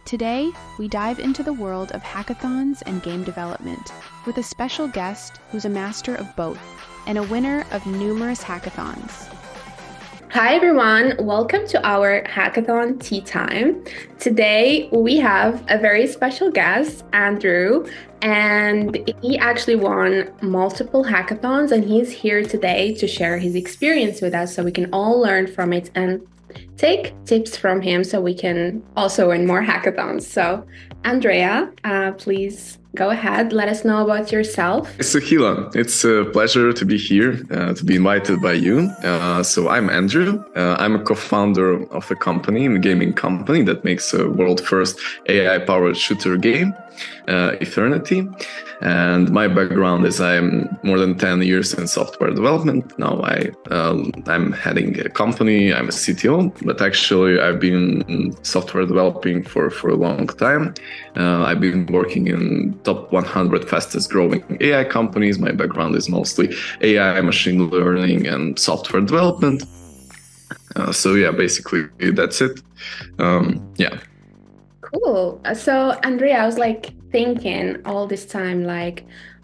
Today, we dive into the world of hackathons and game development with a special guest who's a master of both and a winner of numerous hackathons. Hi everyone, welcome to our hackathon tea time. Today we have a very special guest, Andrew, and he actually won multiple hackathons and he's here today to share his experience with us so we can all learn from it and take tips from him so we can also win more hackathons. So Andrea, please go ahead. Let us know about yourself. So Hila, it's a pleasure to be here, to be invited by you. So I'm Andrew. I'm a co-founder of a company, a gaming company that makes a world-first AI-powered shooter game, Eternity. And my background is I'm more than 10 years in software development. Now I'm heading a company, I'm a CTO, but actually I've been software developing for a long time. I've been working in top 100 fastest growing AI companies. My background is mostly AI, machine learning, and software development. So yeah, basically that's it. Yeah. Cool. So Andrea, I was thinking all this time,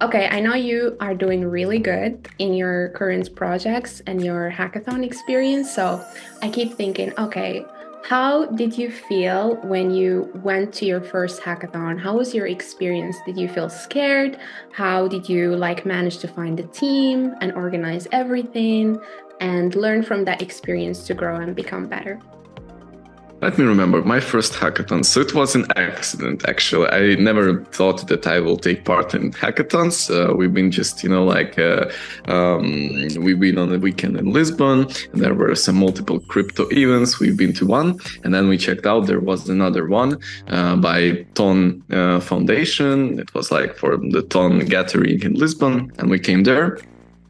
okay, I know you are doing really good in your current projects and your hackathon experience. So I keep thinking, okay, how did you feel when you went to your first hackathon? How was your experience? Did you feel scared? How did you manage to find a team and organize everything and learn from that experience to grow and become better? Let me remember my first hackathon. So it was an accident, actually. I never thought that I will take part in hackathons. We've been just, we've been on a weekend in Lisbon, and there were some multiple crypto events. We've been to one, and then we checked out there was another one by Ton Foundation. It was for the Ton gathering in Lisbon, and we came there.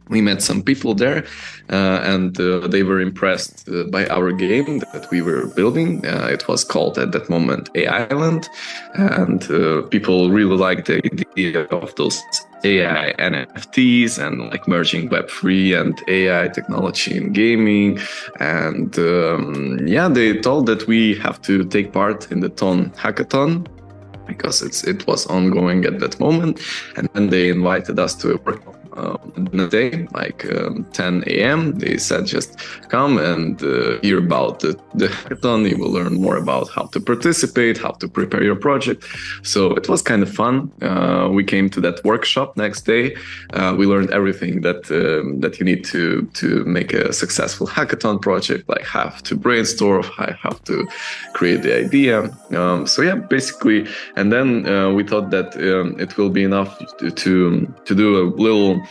We met some people there, and they were impressed by our game that we were building. It was called at that moment AI Island, and people really liked the idea of those AI NFTs and merging Web3 and AI technology in gaming. And they told that we have to take part in the Ton Hackathon because it was ongoing at that moment. And then they invited us to a workshop the day, 10 a.m. They said, just come and hear about the hackathon. You will learn more about how to participate, how to prepare your project. So it was kind of fun. We came to that workshop next day. We learned everything that you need to make a successful hackathon project, how to brainstorm, how to create the idea. So yeah, basically. And then we thought that it will be enough to do a little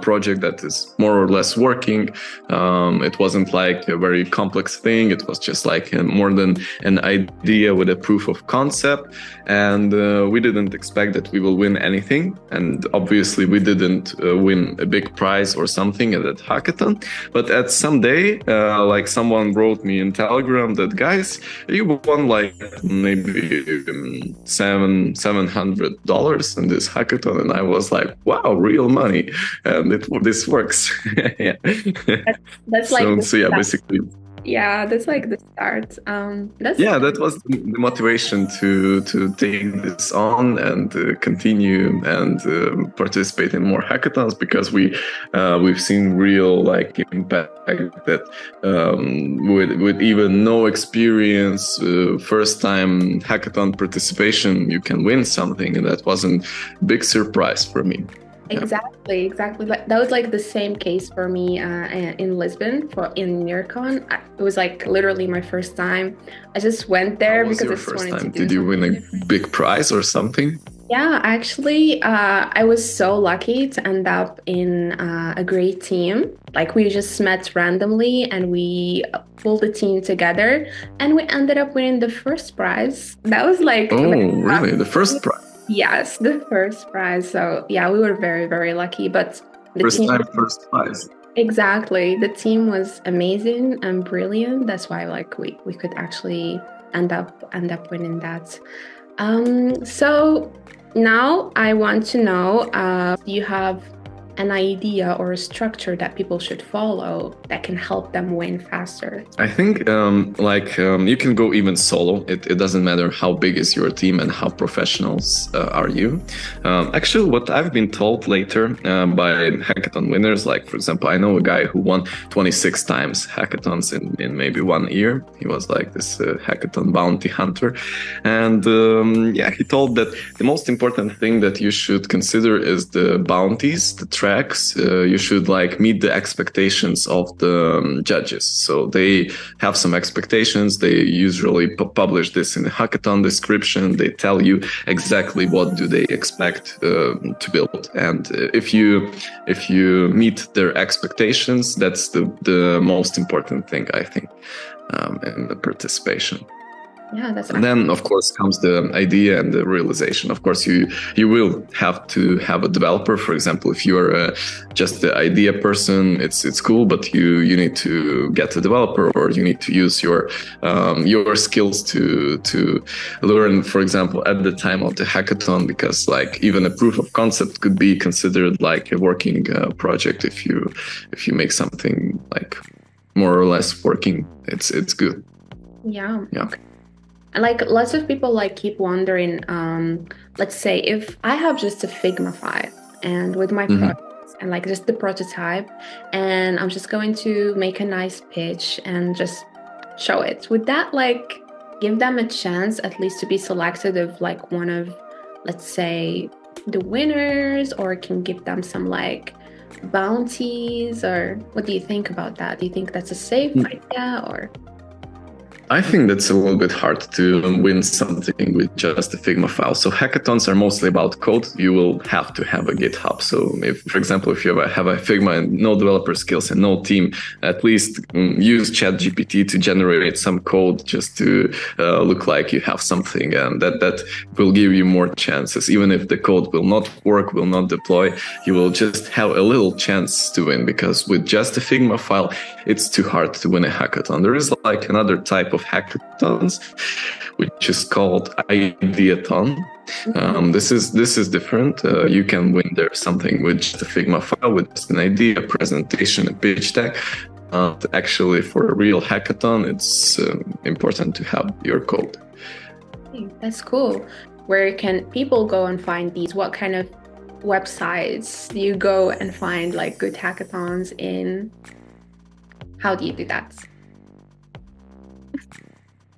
project that is more or less working. It wasn't a very complex thing. It was just more than an idea with a proof of concept. And we didn't expect that we will win anything. And obviously we didn't win a big prize or something at that hackathon. But at some day, someone wrote me in Telegram that, guys, you won maybe $700 in this hackathon. And I was like, wow, real money. And this works. Yeah. That's so yeah, basically. Yeah, that's the start. That was the motivation to take this on and continue and participate in more hackathons, because we've seen real impact that with even no experience, first time hackathon participation, you can win something, and that wasn't a big surprise for me. Exactly. That was the same case for me in Lisbon in NearCon. It was literally my first time. I just went there because I just wanted to do. Did you win a big prize or something? Yeah, actually, I was so lucky to end up in a great team. We just met randomly and we pulled the team together and we ended up winning the first prize. That was really? The first prize? Yes, the first prize. So yeah, we were very, very lucky. But the first prize. Exactly. The team was amazing and brilliant. That's why we could actually end up winning that. So now I want to know, you have an idea or a structure that people should follow that can help them win faster? I think you can go even solo. It doesn't matter how big is your team and how professionals are you. Actually, what I've been told later by hackathon winners, like for example, I know a guy who won 26 times hackathons in maybe 1 year. He was like this hackathon bounty hunter. And he told that the most important thing that you should consider is the bounties, the tracks. You should like meet the expectations of the judges. So they have some expectations. They usually publish this in the hackathon description. They tell you exactly what do they expect to build. And if you meet their expectations, that's the most important thing, I think, in the participation. Yeah, that's and then of course comes the idea and the realization. Of course, you will have to have a developer. For example, if you're just the idea person, it's cool, but you need to get a developer, or you need to use your skills to learn, for example, at the time of the hackathon, because like even a proof of concept could be considered like a working project. If you make something like more or less working, it's good. Yeah. Okay. Like lots of people like keep wondering, let's say if I have just a Figma file and with my products and like just the prototype, and I'm just going to make a nice pitch and just show it, would that like give them a chance at least to be selected of like one of, let's say, the winners, or can give them some like bounties? Or what do you think about that? Do you think that's a safe idea, or? I think that's a little bit hard to win something with just a Figma file. So hackathons are mostly about code. You will have to have a GitHub. So if, for example, if you have a Figma and no developer skills and no team, at least use ChatGPT to generate some code just to look like you have something, and that will give you more chances. Even if the code will not work, will not deploy, you will just have a little chance to win, because with just a Figma file, it's too hard to win a hackathon. There is like another type of hackathons, which is called Ideathon. This is different. You can win there something with just a Figma file, with just an idea, a presentation, a pitch deck. Actually, for a real hackathon, it's important to have your code. That's cool. Where can people go and find these? What kind of websites do you go and find like good hackathons in? How do you do that?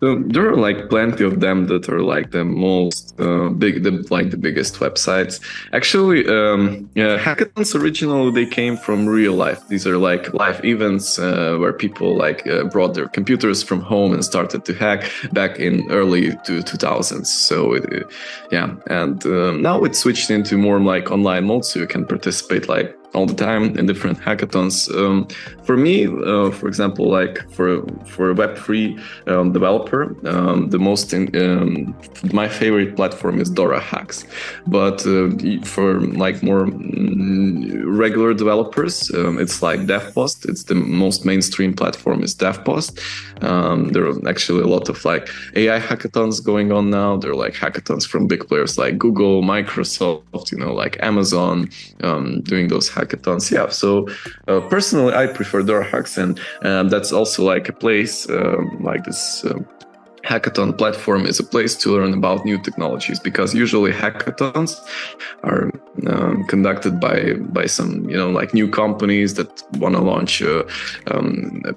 So there are like plenty of them that are like the most the biggest websites. Actually, hackathons originally they came from real life. These are like live events where people like brought their computers from home and started to hack back in early 2000s. So and now it's switched into more like online mode, so you can participate like all the time in different hackathons. For me, for example, like for a Web3 developer, my favorite platform is Dora Hacks. But for like more regular developers, it's like DevPost. It's the most mainstream platform is DevPost. There are actually a lot of like AI hackathons going on now. There are like hackathons from big players like Google, Microsoft, like Amazon, doing those hackathons. Yeah, so personally, I prefer Dora Hacks, and that's also like a place like this. Hackathon platform is a place to learn about new technologies, because usually hackathons are conducted by some like new companies that want to launch a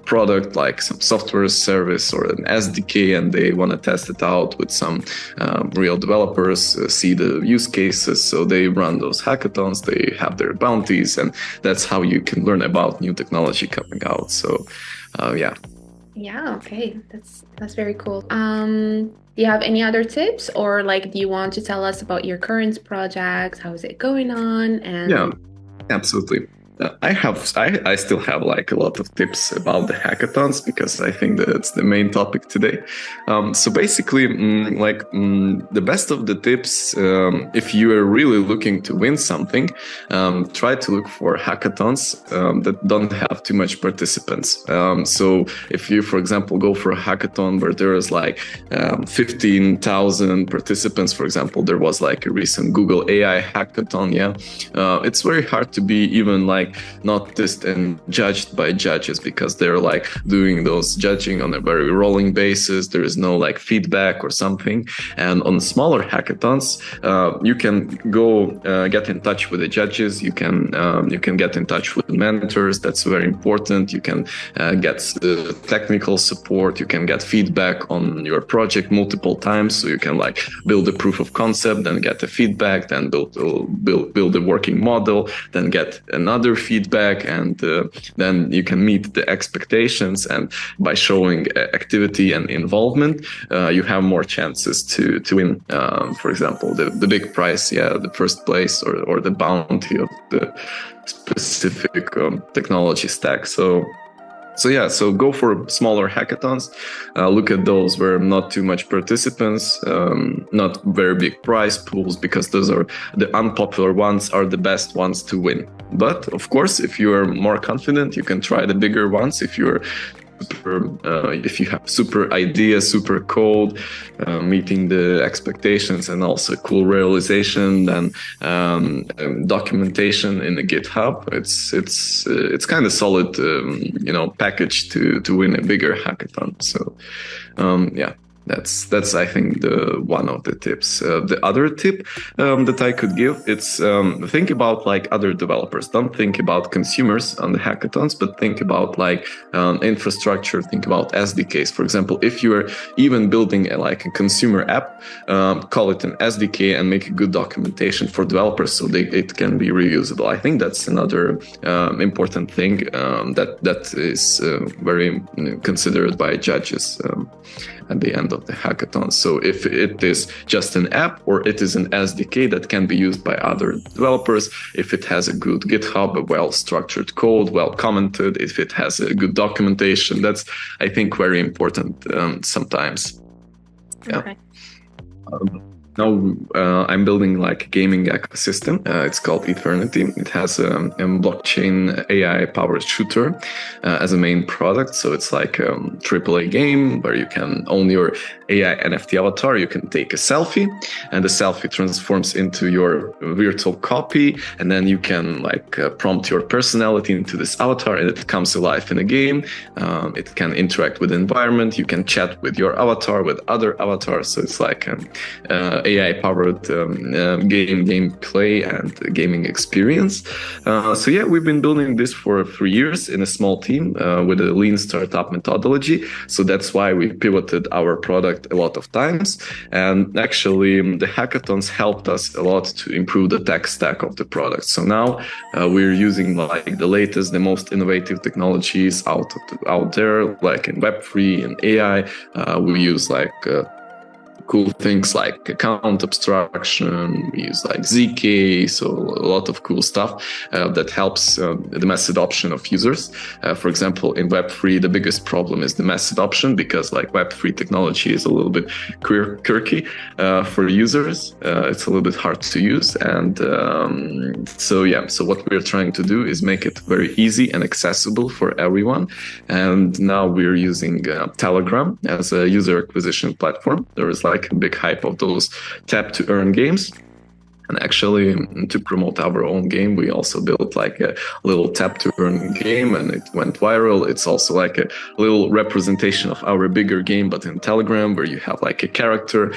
product, like some software service or an SDK, and they want to test it out with some real developers, see the use cases. So they run those hackathons, they have their bounties, and that's how you can learn about new technology coming out. So Yeah, okay. That's very cool. Do you have any other tips, or like do you want to tell us about your current projects? How is it going on? And yeah, absolutely. I still have like a lot of tips about the hackathons because I think that's the main topic today. So basically, the best of the tips, if you are really looking to win something, try to look for hackathons that don't have too much participants. So if you, for example, go for a hackathon where there is like 15,000 participants, for example, there was like a recent Google AI hackathon. It's very hard to be even like noticed and judged by judges because they're like doing those judging on a very rolling basis. There is no like feedback or something. And on smaller hackathons, you can go get in touch with the judges. You can get in touch with mentors. That's very important. You can get technical support. You can get feedback on your project multiple times. So you can like build a proof of concept, then get the feedback, then build a working model, then get another feedback, and then you can meet the expectations. And by showing activity and involvement, you have more chances to win. For example, the big prize, the first place, or the bounty of the specific technology stack. So go for smaller hackathons. Look at those where not too much participants, not very big prize pools, because those are the unpopular ones are the best ones to win. But of course, if you are more confident, you can try the bigger ones. If you have super idea, super code, meeting the expectations, and also cool realization, then documentation in the GitHub, it's kind of solid, package to win a bigger hackathon. So, That's I think the one of the tips. The other tip that I could give, it's think about like other developers. Don't think about consumers on the hackathons, but think about like infrastructure. Think about SDKs. For example, if you are even building a consumer app, call it an SDK and make a good documentation for developers so it can be reusable. I think that's another important thing that is very considered by judges at the end of the hackathon. So if it is just an app or it is an SDK that can be used by other developers, if it has a good GitHub, a well-structured code, well commented, if it has a good documentation, that's, I think, very important sometimes. Okay. Now I'm building like a gaming ecosystem. It's called Eternity. It has a blockchain AI-powered shooter as a main product. So it's like a AAA game where you can own your AI NFT avatar. You can take a selfie, and the selfie transforms into your virtual copy, and then you can prompt your personality into this avatar, and it comes alive in a game. It can interact with the environment. You can chat with your avatar, with other avatars. So it's like an AI-powered gameplay and gaming experience. We've been building this for 3 years in a small team with a lean startup methodology. So that's why we pivoted our product a lot of times. And actually, the hackathons helped us a lot to improve the tech stack of the product. So now we're using the latest, the most innovative technologies out there, like in Web3 and AI. We use cool things like account abstraction. We use ZK, so a lot of cool stuff that helps the mass adoption of users. For example, in Web3, the biggest problem is the mass adoption because Web3 technology is a little bit quirky for users. It's a little bit hard to use. And so what we're trying to do is make it very easy and accessible for everyone. And now we're using Telegram as a user acquisition platform. There is a big hype of those tap to earn games. And actually, to promote our own game, we also built a little tap to earn game, and it went viral. It's also a little representation of our bigger game, but in Telegram, where you have a character.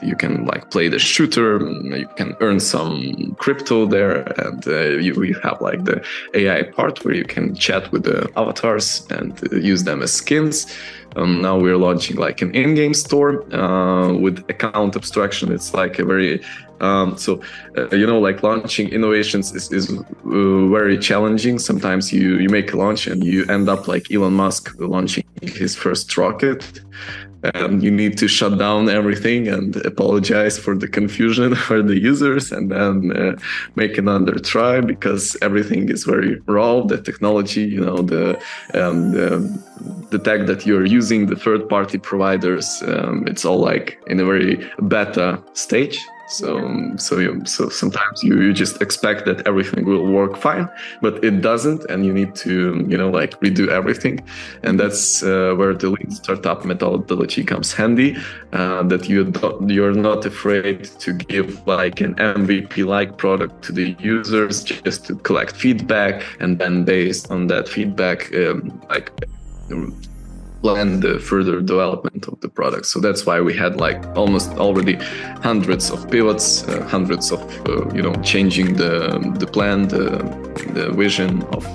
You can play the shooter. You can earn some crypto there, and you have the AI part where you can chat with the avatars and use them as skins. Now we're launching an in-game store with account abstraction. It's a very launching innovations is very challenging. Sometimes you make a launch and you end up like Elon Musk launching his first rocket. you need to shut down everything and apologize for the confusion for the users, and then make another try, because everything is very raw. The technology, the tech that you're using, the third-party providers, it's all like in a very beta stage. So sometimes you just expect that everything will work fine, but it doesn't, and you need to redo everything. And that's where the lean startup methodology comes handy. That you're not afraid to give like an MVP-like product to the users, just to collect feedback, and then based on that feedback, plan the further development of the product. So that's why we had like almost already hundreds of pivots, hundreds of changing the plan, the vision of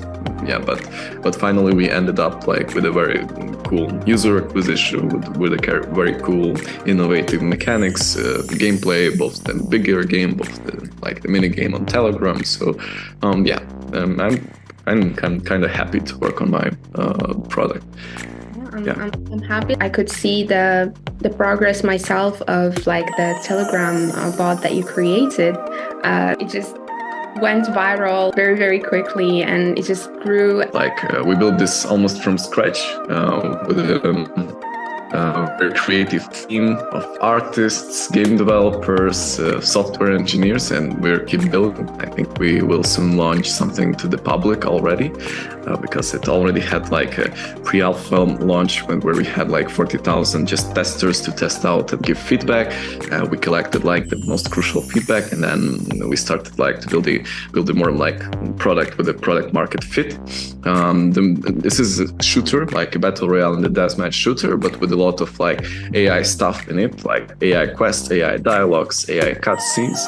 but finally we ended up like with a very cool user acquisition, with a very cool innovative mechanics, gameplay, both the bigger game, both the mini game on Telegram. So I'm kind of happy to work on my product. I'm happy. I could see the progress myself of like the Telegram bot that you created. It just went viral very, very quickly, and it just grew. We built this almost from scratch with a very creative team of artists, game developers, software engineers, and we're keep building. I think we will soon launch something to the public already, because it already had like a pre-alpha launch where we had like 40,000 just testers to test out and give feedback. We collected like the most crucial feedback, and then we started like to build a more like product with a product market fit. This is a shooter, like a battle royale in the deathmatch shooter, but with a lot of like AI stuff in it, like AI quests, AI dialogues, AI cutscenes,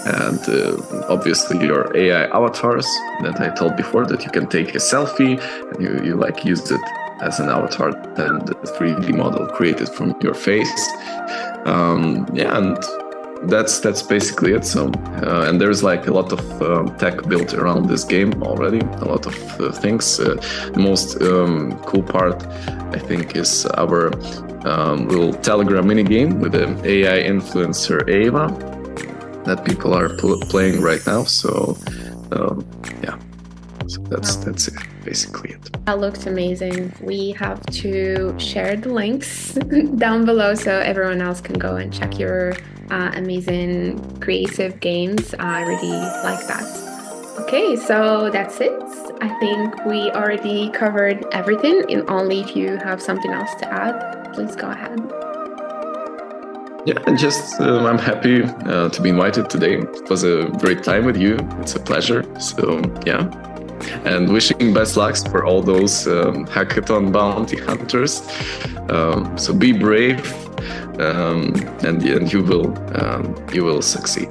and obviously your AI avatars that I told before, that you can take a selfie and you like use it as an avatar, then the 3D model created from your face. And that's basically it. So and there's like a lot of tech built around this game already, a lot of things. The most cool part, I think, is our little Telegram mini game with the AI influencer Ava that people are playing right now. So so that's it, basically it. That looks amazing. We have to share the links down below so everyone else can go and check your amazing creative games. I really like that. Okay, so that's it. I think we already covered everything, and only if you have something else to add, please go ahead. Yeah, and just I'm happy to be invited today. It was a great time with you. It's a pleasure. So yeah, and wishing best luck for all those hackathon bounty hunters. So be brave, and you will succeed.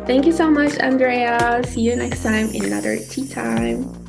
Thank you so much, Andrea. See you next time in another tea time.